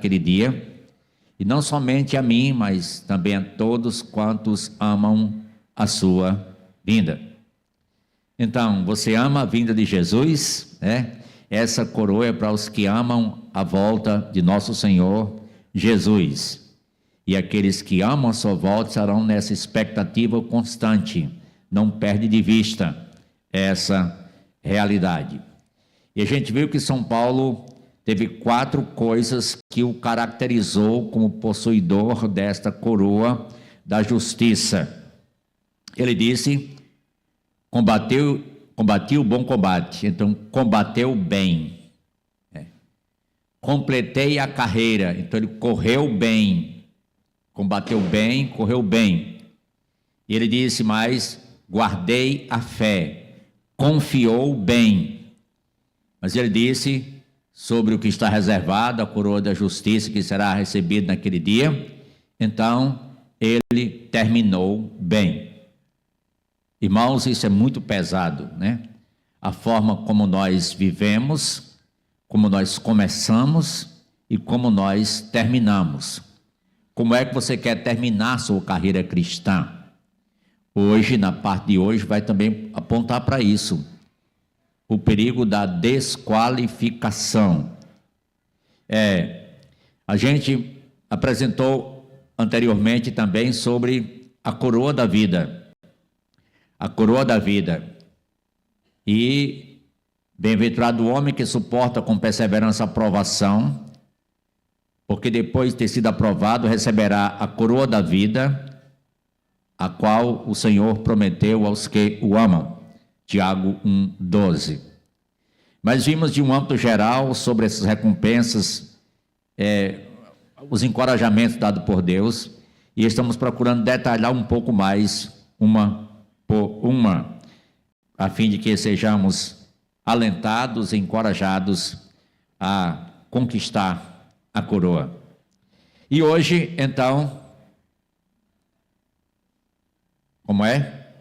naquele dia, e não somente a mim, mas também a todos quantos amam a sua vinda. Então, você ama a vinda de Jesus, né? Essa coroa é para os que amam a volta de nosso Senhor Jesus. E aqueles que amam a sua volta estarão nessa expectativa constante, não perde de vista essa realidade. E a gente viu que São Paulo teve 4 coisas que o caracterizou como possuidor desta coroa da justiça. Ele disse: combati o bom combate, então combateu bem. Completei a carreira, então ele correu bem, combateu bem, correu bem. E ele disse mais: guardei a fé, confiou bem. Mas ele disse sobre o que está reservado, a coroa da justiça que será recebida naquele dia. Então ele terminou bem. Irmãos, isso é muito pesado, né? A forma como nós vivemos, como nós começamos e como nós terminamos. Como é que você quer terminar sua carreira cristã? Hoje, na parte de hoje, vai também apontar para isso. O perigo da desqualificação. A gente apresentou anteriormente também sobre a coroa da vida. A coroa da vida. E bem-aventurado o homem que suporta com perseverança a provação, porque depois de ter sido aprovado, receberá a coroa da vida, a qual o Senhor prometeu aos que o amam. Tiago 1:12. Mas vimos de um âmbito geral sobre essas recompensas, os encorajamentos dados por Deus, e estamos procurando detalhar um pouco mais, uma por uma, a fim de que sejamos alentados e encorajados a conquistar a coroa. E hoje, então, como é?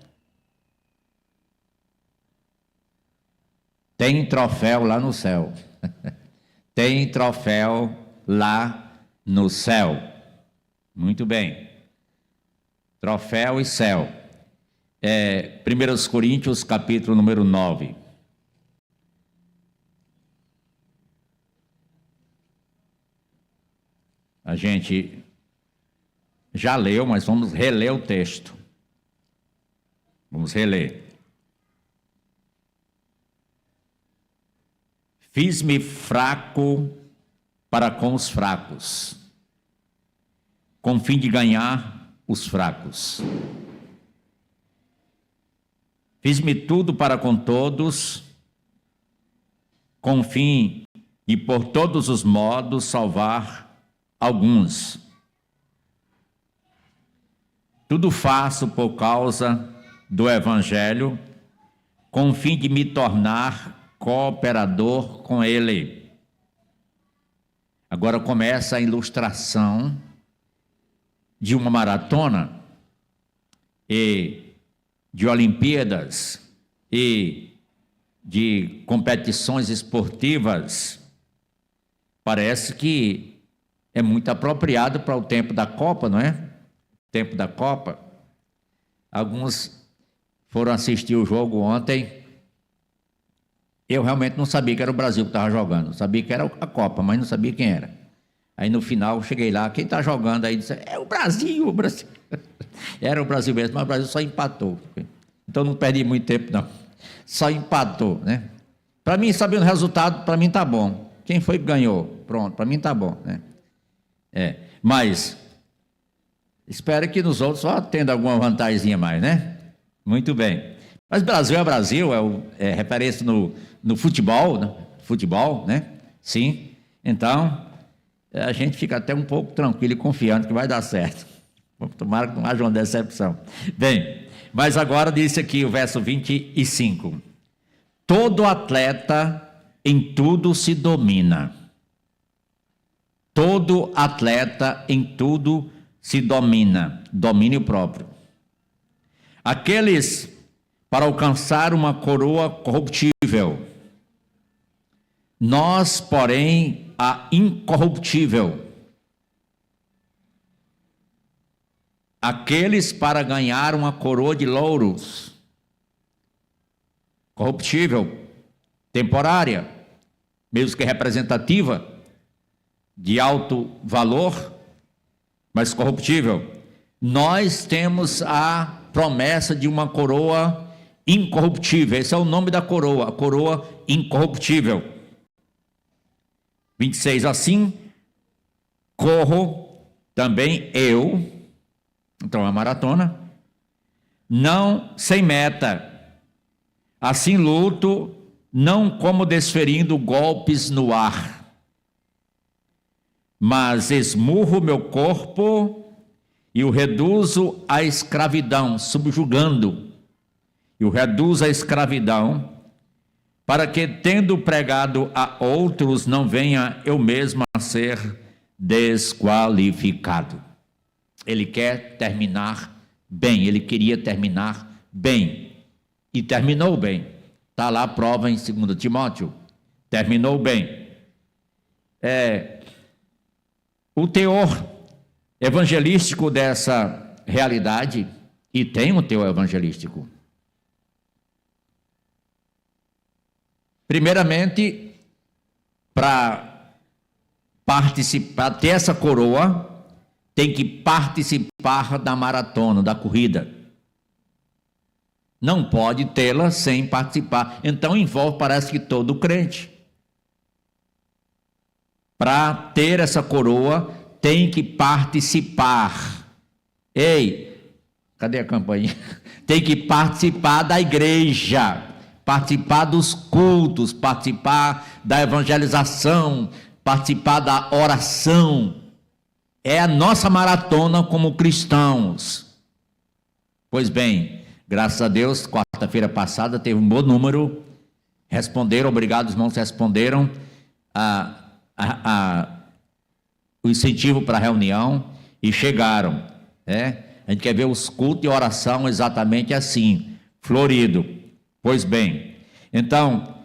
Tem troféu lá no céu. Tem troféu lá no céu. Muito bem. Troféu e céu. 1 Coríntios, capítulo número 9. A gente já leu, mas vamos reler o texto. Vamos reler. Fiz-me fraco para com os fracos, com fim de ganhar os fracos. Fiz-me tudo para com todos, com fim de por todos os modos salvar alguns. Tudo faço por causa do Evangelho, com fim de me tornar cooperador com ele. Agora começa a ilustração de uma maratona e de Olimpíadas e de competições esportivas. Parece que é muito apropriado para o tempo da Copa, não é? Tempo da Copa. Alguns foram assistir o jogo ontem. Eu realmente não sabia que era o Brasil que estava jogando. Sabia que era a Copa, mas não sabia quem era. Aí no final cheguei lá, quem está jogando aí? Disse, é o Brasil, o Brasil. Era o Brasil mesmo, mas o Brasil só empatou. Então não perdi muito tempo não. Só empatou, né? Para mim, sabendo o resultado, para mim tá bom. Quem foi que ganhou? Pronto, para mim tá bom, né? Mas espero que nos outros só tendo alguma vantagemzinha mais, né? Muito bem. Mas Brasil é Brasil, é referência no futebol, né? Futebol, né? Sim. Então, a gente fica até um pouco tranquilo e confiante que vai dar certo. Tomara que não haja uma decepção. Bem, mas agora disse aqui o verso 25. Todo atleta em tudo se domina. Todo atleta em tudo se domina. Domínio próprio. Aqueles para alcançar uma coroa corruptível. Nós, porém, a incorruptível. aqueles para ganhar uma coroa de louros, corruptível, temporária, mesmo que representativa, de alto valor, mas corruptível. Nós temos a promessa de uma coroa incorruptível. Esse é o nome da coroa, a coroa incorruptível. 26, assim corro também eu, então a maratona, não sem meta, assim luto, não como desferindo golpes no ar, mas esmurro meu corpo e o reduzo à escravidão, subjugando, e o reduzo à escravidão, para que, tendo pregado a outros, não venha eu mesmo a ser desqualificado. Ele quer terminar bem, ele queria terminar bem, e terminou bem. Está lá a prova em 2 Timóteo, terminou bem. O teor evangelístico dessa realidade, e tem um teor evangelístico. Primeiramente, para participar, ter essa coroa, tem que participar da maratona, da corrida. Não pode tê-la sem participar. Então envolve, parece que todo crente. Para ter essa coroa, tem que participar. Ei, cadê a campanha? Tem que participar da igreja, participar dos cultos, participar da evangelização, participar da oração. É a nossa maratona como cristãos. Pois bem, graças a Deus, quarta-feira passada teve um bom número, responderam, obrigado, os irmãos responderam o incentivo para a reunião e chegaram. A gente quer ver os cultos e oração exatamente assim, florido. Pois bem, então,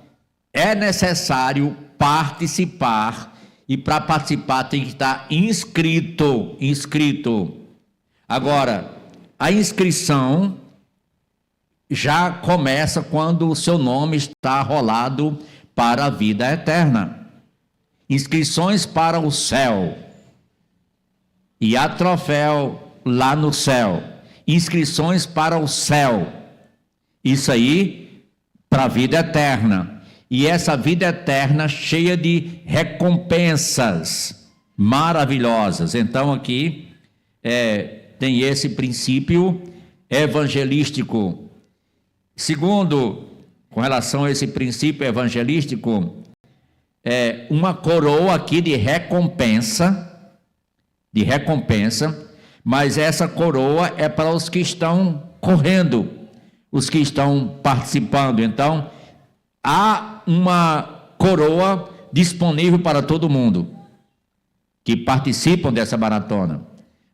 é necessário participar, e para participar tem que estar inscrito. Agora, a inscrição já começa quando o seu nome está rolado para a vida eterna. Inscrições para o céu. E há troféu lá no céu. Inscrições para o céu. Isso aí para a vida eterna. E essa vida eterna cheia de recompensas maravilhosas. Então aqui tem esse princípio evangelístico. Segundo, com relação a esse princípio evangelístico, uma coroa aqui de recompensa, mas essa coroa é para os que estão correndo, os que estão participando. Então, há uma coroa disponível para todo mundo que participam dessa maratona.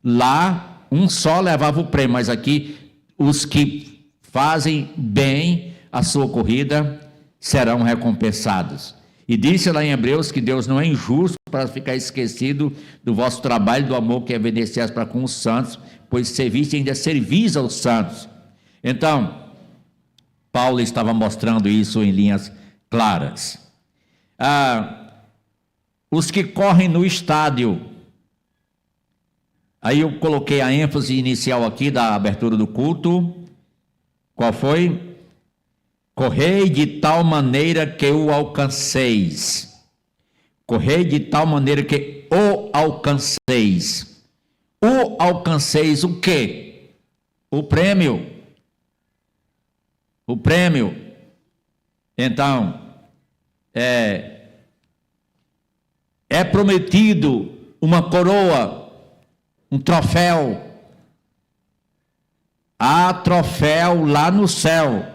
Lá, um só levava o prêmio, mas aqui, os que fazem bem a sua corrida serão recompensados. E disse lá em Hebreus que Deus não é injusto para ficar esquecido do vosso trabalho, do amor que evidenciais para com os santos, pois serviste ainda servis aos santos. Então, Paulo estava mostrando isso em linhas claras. Os que correm no estádio, aí eu coloquei a ênfase inicial aqui da abertura do culto. Qual foi? Correi de tal maneira que o alcanceis. Correi de tal maneira que o alcanceis. O alcanceis o quê? O prêmio. O prêmio. Então, é prometido uma coroa, um troféu. Há troféu lá no céu.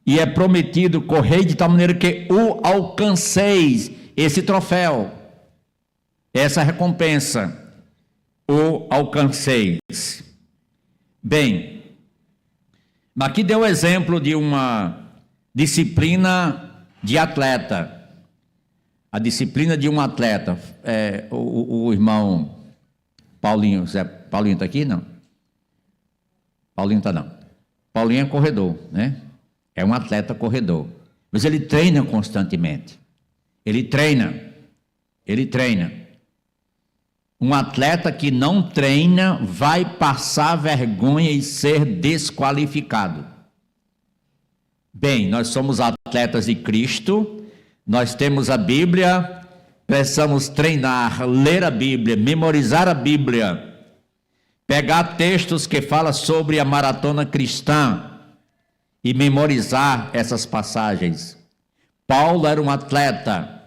E é prometido correr de tal maneira que o alcanceis, esse troféu, essa recompensa, o alcanceis. Bem, aqui deu o exemplo de uma disciplina de atleta. A disciplina de um atleta. O irmão Paulinho está aqui, não? Paulinho está não. Paulinho é corredor, né? É um atleta corredor. Mas ele treina constantemente. Ele treina. Um atleta que não treina vai passar vergonha e ser desqualificado. Bem, nós somos atletas de Cristo, nós temos a Bíblia, precisamos treinar, ler a Bíblia, memorizar a Bíblia, pegar textos que falam sobre a maratona cristã e memorizar essas passagens. Paulo era um atleta,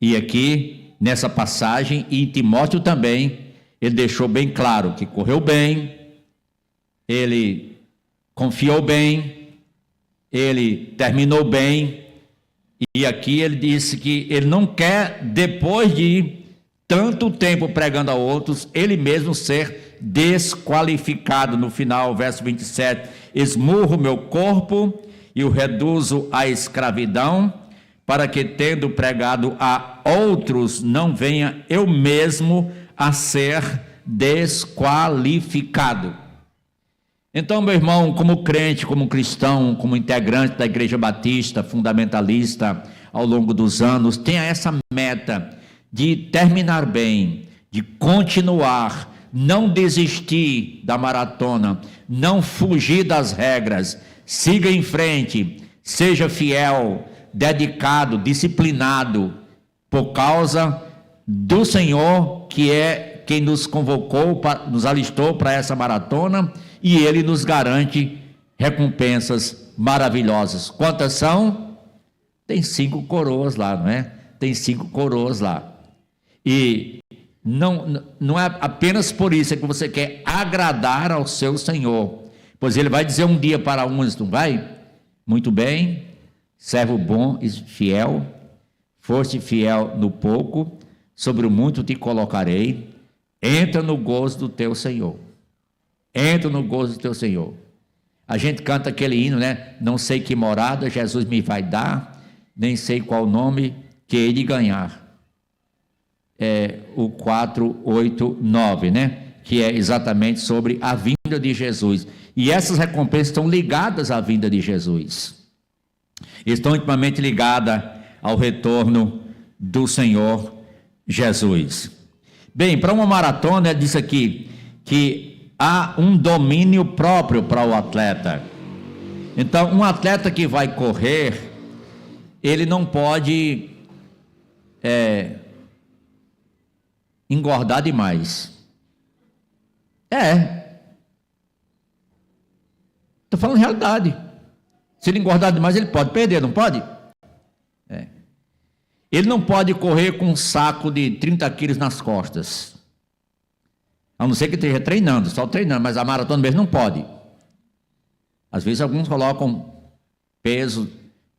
e aqui, nessa passagem, e Timóteo também, ele deixou bem claro que correu bem, ele confiou bem, ele terminou bem, e aqui ele disse que ele não quer, depois de tanto tempo pregando a outros, ele mesmo ser desqualificado. No final, verso 27, esmurro meu corpo e o reduzo à escravidão, para que, tendo pregado a outros, não venha eu mesmo a ser desqualificado. Então, meu irmão, como crente, como cristão, como integrante da Igreja Batista, fundamentalista, ao longo dos anos, tenha essa meta de terminar bem, de continuar, não desistir da maratona, não fugir das regras, siga em frente, seja fiel, dedicado, disciplinado, por causa do Senhor, que é quem nos convocou, nos alistou para essa maratona, e Ele nos garante recompensas maravilhosas. Quantas são? Tem 5 coroas lá, não é? Tem 5 coroas lá. E não é apenas por isso, é que você quer agradar ao seu Senhor, pois Ele vai dizer um dia para uns, não vai? Muito bem, servo bom e fiel, foste fiel no pouco, sobre o muito te colocarei, entra no gozo do teu Senhor. Entra no gozo do teu Senhor. A gente canta aquele hino, né? Não sei que morada Jesus me vai dar, nem sei qual nome que ele ganhar. É o 489, né? Que é exatamente sobre a vinda de Jesus. E essas recompensas estão ligadas à vinda de Jesus. Estão intimamente ligadas ao retorno do Senhor Jesus. Bem, para uma maratona, ele disse aqui que há um domínio próprio para o atleta. Então, um atleta que vai correr, ele não pode engordar demais. Estou falando realidade. Se ele engordar demais, ele pode perder, não pode? Ele não pode correr com um saco de 30 quilos nas costas. A não ser que esteja treinando, só treinando, mas a maratona mesmo não pode. Às vezes alguns colocam peso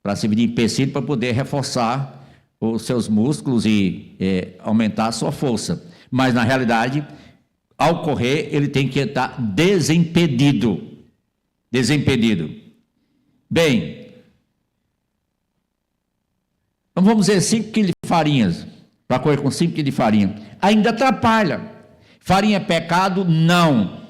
para servir de empecilho para poder reforçar os seus músculos e aumentar a sua força. Mas na realidade, ao correr, ele tem que estar desimpedido. Bem, então vamos dizer 5 quilos de farinhas, para correr com 5 quilos de farinha. Ainda atrapalha. Farinha é pecado? Não.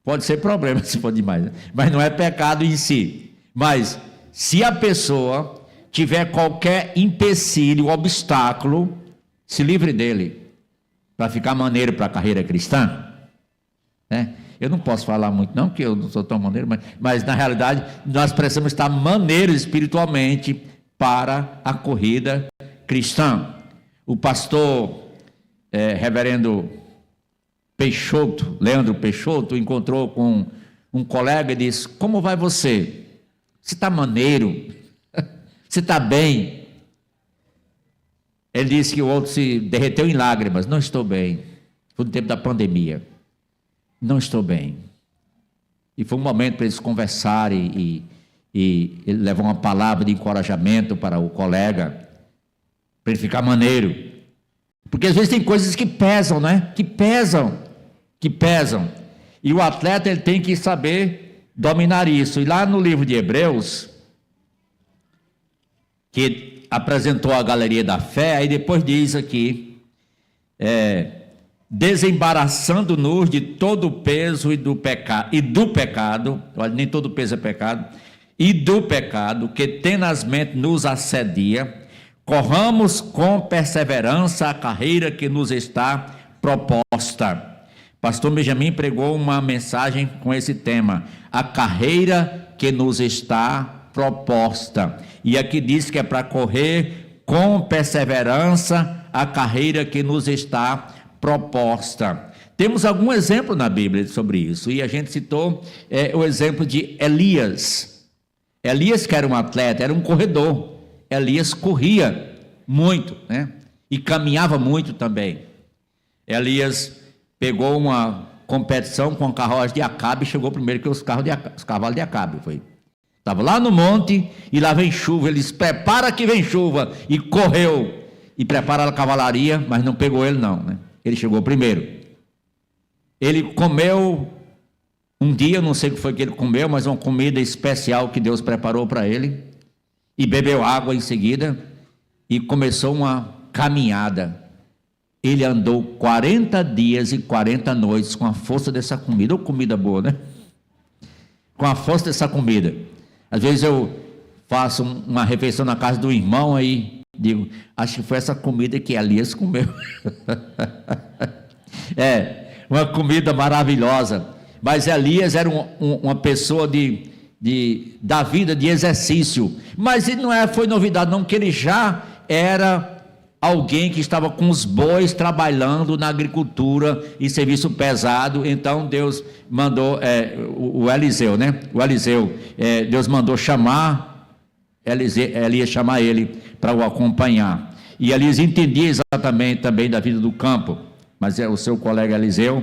Pode ser problema se for demais, né? Mas não é pecado em si. Mas se a pessoa tiver qualquer empecilho, obstáculo, se livre dele, para ficar maneiro para a carreira cristã, né? Eu não posso falar muito não, porque eu não sou tão maneiro, mas na realidade nós precisamos estar maneiros espiritualmente para a corrida cristã. O pastor reverendo Peixoto, Leandro Peixoto, encontrou com um colega e disse: como vai você? Você está maneiro? Você está bem? Ele disse que o outro se derreteu em lágrimas. Não estou bem. Foi no tempo da pandemia. Não estou bem. E foi um momento para eles conversarem e ele levou uma palavra de encorajamento para o colega, para ele ficar maneiro. Porque às vezes tem coisas que pesam, né? Que pesam. E o atleta ele tem que saber dominar isso. E lá no livro de Hebreus, que apresentou a galeria da fé, aí depois diz aqui, desembaraçando-nos de todo o peso do pecado, olha, nem todo peso é pecado, e do pecado que tenazmente nos assedia, corramos com perseverança a carreira que nos está proposta. Pastor Benjamin pregou uma mensagem com esse tema, a carreira que nos está proposta. E aqui diz que é para correr com perseverança a carreira que nos está proposta. Temos algum exemplo na Bíblia sobre isso, e a gente citou o exemplo de Elias. Elias, que era um atleta, era um corredor. Elias corria muito, né? E caminhava muito também. Elias pegou uma competição com a carruagem de Acabe e chegou primeiro que os cavalos de Acabe. Estava lá no monte e lá vem chuva. Ele disse, prepara que vem chuva. E correu. E prepara a cavalaria, mas não pegou ele não, né? Ele chegou primeiro. Ele comeu um dia, não sei o que foi que ele comeu, mas uma comida especial que Deus preparou para ele. E bebeu água em seguida. E começou uma caminhada. Ele andou 40 dias e 40 noites com a força dessa comida. Ou comida boa, né? Com a força dessa comida. Às vezes eu faço uma refeição na casa do irmão, aí digo, acho que foi essa comida que Elias comeu. Uma comida maravilhosa. Mas Elias era uma pessoa da vida de exercício. Mas não foi novidade não, que ele já era alguém que estava com os bois trabalhando na agricultura e serviço pesado. Então Deus mandou o Eliseu, né? Deus mandou chamar Elias, chamar ele para o acompanhar. E Elias entendia exatamente também da vida do campo, mas o seu colega Eliseu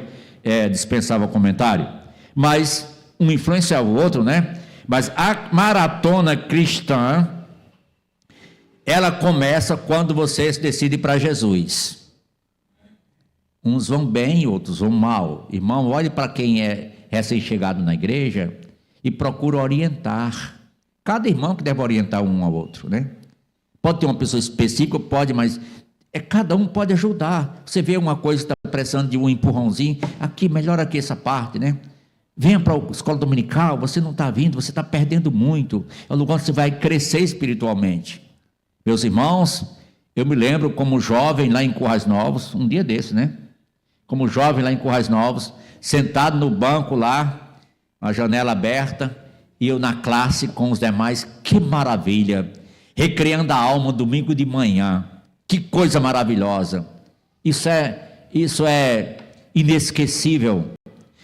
dispensava comentário. Mas um influenciava o outro, né? Mas a maratona cristã, ela começa quando você se decide para Jesus. Uns vão bem, outros vão mal. Irmão, olhe para quem é recém-chegado na igreja e procura orientar. Cada irmão que deve orientar um ao outro, né? Pode ter uma pessoa específica, pode, mas cada um pode ajudar. Você vê uma coisa que está precisando de um empurrãozinho, aqui, melhor aqui essa parte, né? Venha para a escola dominical, você não está vindo, você está perdendo muito. É o lugar onde você vai crescer espiritualmente. Meus irmãos, eu me lembro como jovem lá em Currais Novos, um dia desse, né? Como jovem lá em Currais Novos, sentado no banco lá, a janela aberta, e eu na classe com os demais, que maravilha! Recreando a alma domingo de manhã, que coisa maravilhosa! Isso é inesquecível.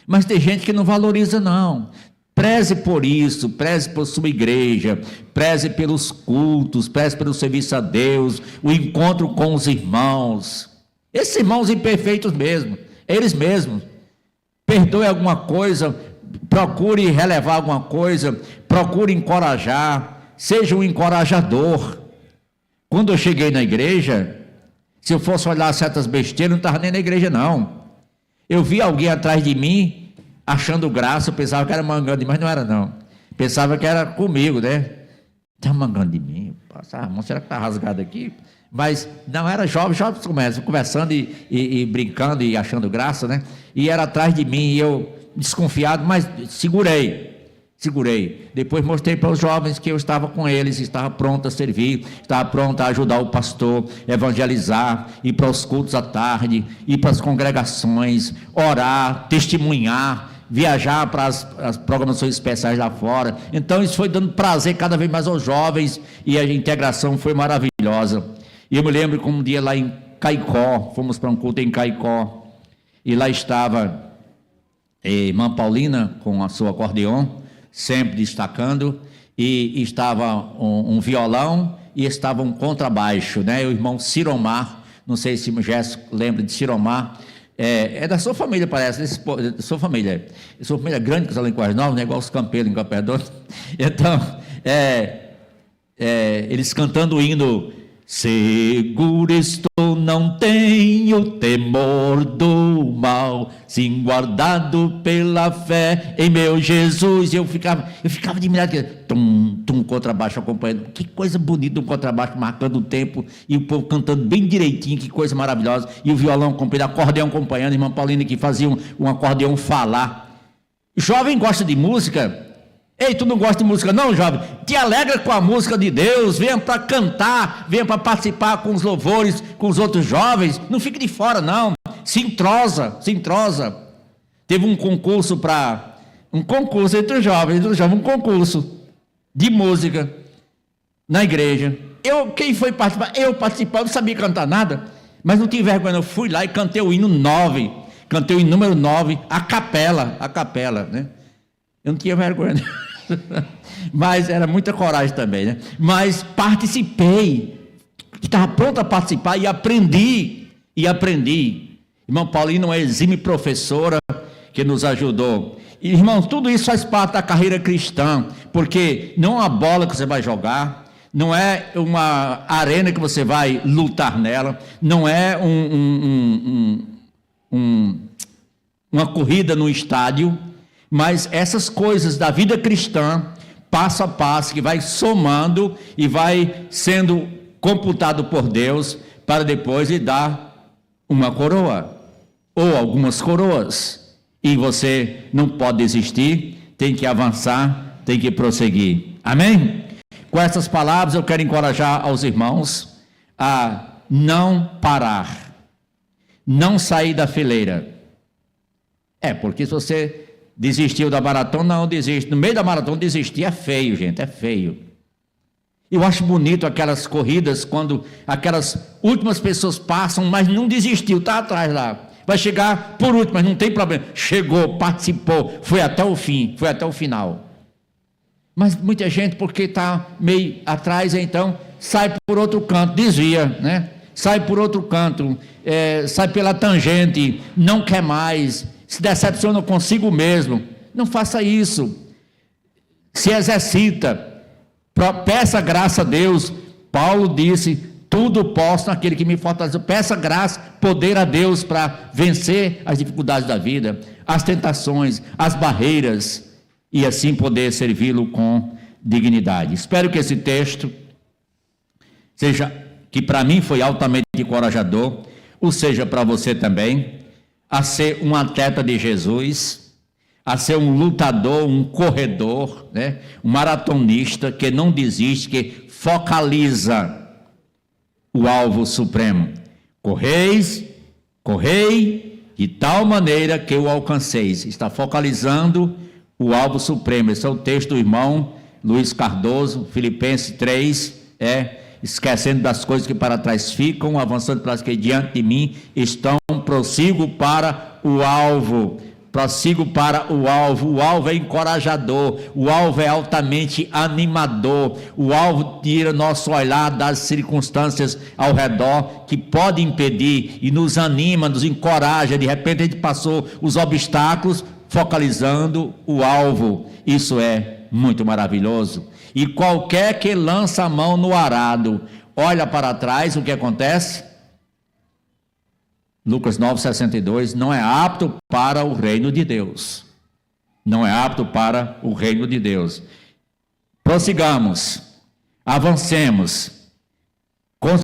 Mas tem gente que não valoriza não. Preze por isso, preze por sua igreja, preze pelos cultos, preze pelo serviço a Deus, o encontro com os irmãos, esses irmãos imperfeitos mesmo, eles mesmos. Perdoe alguma coisa, procure relevar alguma coisa, procure encorajar, seja um encorajador. Quando eu cheguei na igreja, se eu fosse olhar certas besteiras, não estava nem na igreja não. Eu vi alguém atrás de mim, achando graça, eu pensava que era mangando de mim, mas não era não. Pensava que era comigo, né? Está mangando de mim, será que está rasgado aqui? Mas não, era jovens conversando e brincando e achando graça, né? E era atrás de mim, e eu desconfiado, mas segurei. Depois mostrei para os jovens que eu estava com eles, estava pronto a servir, estava pronto a ajudar o pastor, evangelizar, ir para os cultos à tarde, ir para as congregações, orar, testemunhar, viajar para as programações especiais lá fora. Então isso foi dando prazer cada vez mais aos jovens, e a integração foi maravilhosa. E eu me lembro que um dia lá em Caicó, fomos para um culto em Caicó, e lá estava a irmã Paulina com a sua acordeon, sempre destacando, e estava um violão e estava um contrabaixo, né? O irmão Ciromar, não sei se o Jéssico lembra de Ciromar, é da sua família, parece, da sua família grande, que está lá em Currais Novos, né? Igual os Campelos em Campedônio. Então, eles cantando o hino, seguro estou, não tenho temor do mal, sim guardado pela fé em meu Jesus. Eu ficava admirado, contrabaixo acompanhando, que coisa bonita, um contrabaixo marcando o tempo, e o povo cantando bem direitinho, que coisa maravilhosa, e o violão acompanhando, acordeão acompanhando, irmã Paulina que fazia um acordeão falar. Jovem gosta de música. Ei, tu não gosta de música não, jovem? Te alegra com a música de Deus, venha para cantar, venha para participar com os louvores, com os outros jovens, não fique de fora não, se entrosa. Teve um concurso entre os jovens, um concurso de música na igreja. Quem foi participar? Eu não sabia cantar nada, mas não tive vergonha, eu fui lá e cantei o hino 9, cantei o hino número 9, a capela, né? Eu não tinha vergonha, mas era muita coragem também, né? Mas participei, estava pronto a participar e aprendi. Irmão Paulinho é uma exímia professora que nos ajudou. E, irmãos, tudo isso faz parte da carreira cristã, porque não é uma bola que você vai jogar, não é uma arena que você vai lutar nela, não é uma corrida no estádio, mas essas coisas da vida cristã, passo a passo, que vai somando e vai sendo computado por Deus, para depois lhe dar uma coroa, ou algumas coroas, e você não pode desistir, tem que avançar, tem que prosseguir, amém? Com essas palavras eu quero encorajar aos irmãos a não parar, não sair da fileira. Porque se você desistiu da maratona, não desiste. No meio da maratona desistir é feio, gente, é feio. Eu acho bonito aquelas corridas, quando aquelas últimas pessoas passam, mas não desistiu, está atrás lá. Vai chegar por último, mas não tem problema. Chegou, participou, foi até o fim, foi até o final. Mas muita gente, porque está meio atrás, então sai por outro canto, desvia, né? Sai por outro canto, sai pela tangente, não quer mais, se decepciona consigo mesmo. Não faça isso. Se exercita, peça graça a Deus. Paulo disse: tudo posso naquele que me fortalece. Peça graça, poder a Deus para vencer as dificuldades da vida, as tentações, as barreiras, e assim poder servi-lo com dignidade. Espero que esse texto seja, que para mim foi altamente encorajador, ou seja para você também, a ser um atleta de Jesus, a ser um lutador, um corredor, né? Um maratonista que não desiste, que focaliza o alvo supremo. Correi de tal maneira que o alcanceis. Está focalizando o alvo supremo. Esse é o texto do irmão Luiz Cardoso, Filipenses 3, esquecendo das coisas que para trás ficam, avançando para as que diante de mim estão, prossigo para o alvo. O alvo é encorajador, o alvo é altamente animador, o alvo tira nosso olhar das circunstâncias ao redor, que pode impedir, e nos anima, nos encoraja. De repente a gente passou os obstáculos, focalizando o alvo. Isso é muito maravilhoso. E qualquer que lança a mão no arado, olha para trás, o que acontece? Lucas 9,62, não é apto para o reino de Deus. Não é apto para o reino de Deus. Prossigamos, avancemos,